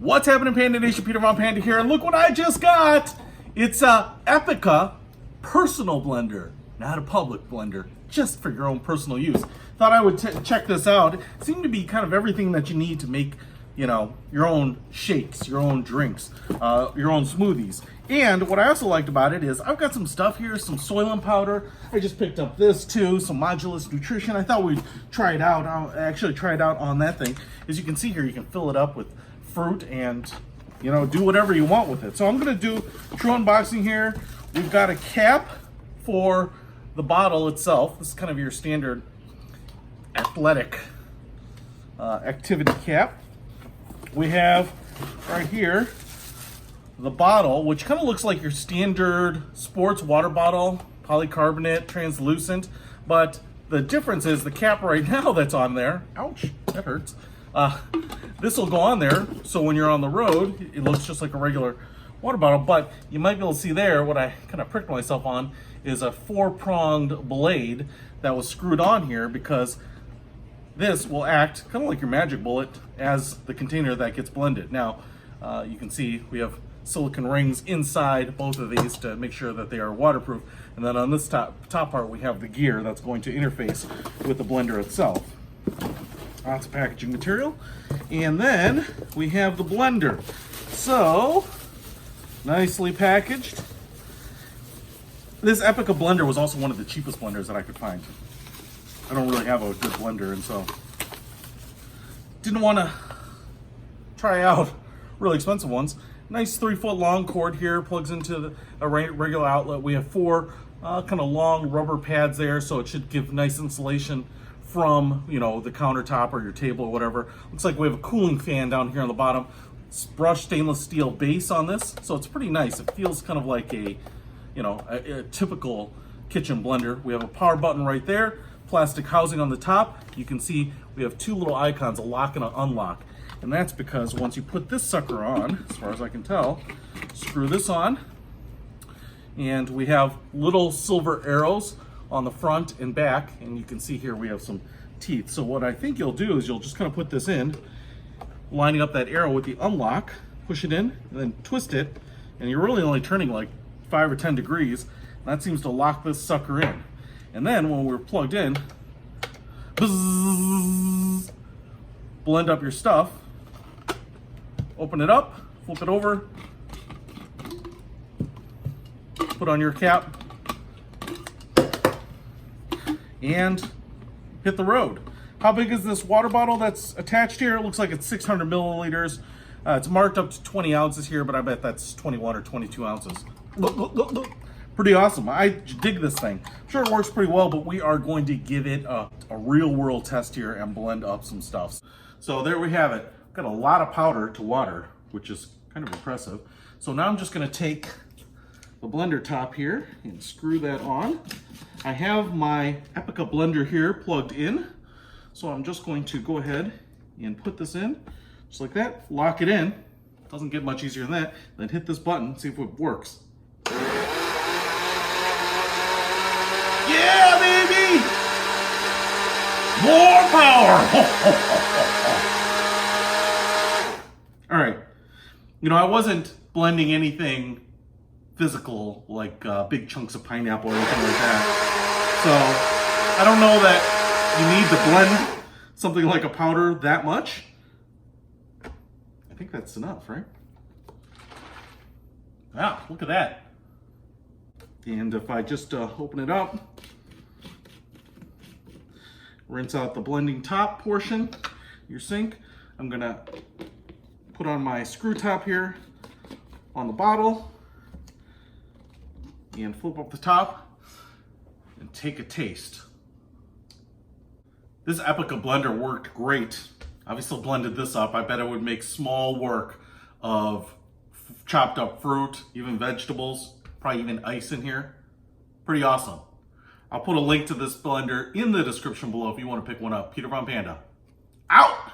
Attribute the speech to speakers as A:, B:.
A: What's happening, Panda Nation? Peter Von Panda here, and look what I just got! It's a Epica personal blender, not a public blender, just for your own personal use. Thought I would check this out. It seemed to be kind of everything that you need to make, you know, your own shakes, your own drinks, your own smoothies. And what I also liked about it is I've got some stuff here, some Soylent powder. I just picked up this too, some Modulus Nutrition. I thought we'd try it out. I'll actually try it out on that thing. As you can see here, you can fill it up with fruit and, you know, do whatever you want with it. So I'm gonna do true unboxing here. We've got a cap for the bottle itself. This is kind of your standard athletic activity cap. We have right here the bottle, which kind of looks like your standard sports water bottle, polycarbonate, translucent, but the difference is the cap right now that's on there, ouch, that hurts. This will go on there, so when you're on the road, it looks just like a regular water bottle, but you might be able to see there, what I kind of pricked myself on is a 4-pronged blade that was screwed on here because this will act kind of like your magic bullet as the container that gets blended. Now, you can see we have silicone rings inside both of these to make sure that they are waterproof. And then on this top part, we have the gear that's going to interface with the blender itself. Lots of packaging material. And then we have the blender. So, nicely packaged. This Epica blender was also one of the cheapest blenders that I could find. I don't really have a good blender, and so didn't want to try out really expensive ones. Nice 3-foot long cord here, plugs into a regular outlet. We have 4 kind of long rubber pads there, so it should give nice insulation from, you know, the countertop or your table or whatever. Looks like we have a cooling fan down here on the bottom. It's brushed stainless steel base on this, so it's pretty nice. It feels kind of like a, you know, a typical kitchen blender. We have a power button right there, plastic housing on the top. You can see we have 2 little icons, a lock and an unlock. And that's because once you put this sucker on, as far as I can tell, screw this on, and we have little silver arrows on the front and back, and you can see here we have some teeth. So what I think you'll do is you'll just kind of put this in, lining up that arrow with the unlock, push it in, and then twist it, and you're really only turning like 5 or 10 degrees, and that seems to lock this sucker in. And then when we're plugged in, bzzz, blend up your stuff, open it up, flip it over, put on your cap, and hit the road. How big is this water bottle that's attached here? It looks like it's 600 milliliters. It's marked up to 20 ounces here, but I bet that's 21 or 22 ounces. Pretty awesome. I dig this thing. I'm sure it works pretty well, but we are going to give it a real world test here and blend up some stuff. So there we have it. Got a lot of powder to water, which is kind of impressive. So now I'm just gonna take the blender top here and screw that on. I have my Epica blender here plugged in. So I'm just going to go ahead and put this in, just like that, lock it in. Doesn't get much easier than that. Then hit this button, see if it works. Yeah, baby! More power! All right, you know, I wasn't blending anything physical, like big chunks of pineapple or anything like that. So I don't know that you need to blend something like a powder that much. I think that's enough, right? Wow, look at that. And if I just open it up, rinse out the blending top portion, your sink, I'm gonna put on my screw top here on the bottle and flip up the top and take a taste. This Epica blender worked great. Obviously blended this up. I bet it would make small work of chopped up fruit, even vegetables, probably even ice in here. Pretty awesome. I'll put a link to this blender in the description below if you want to pick one up. Peter Von Panda, out!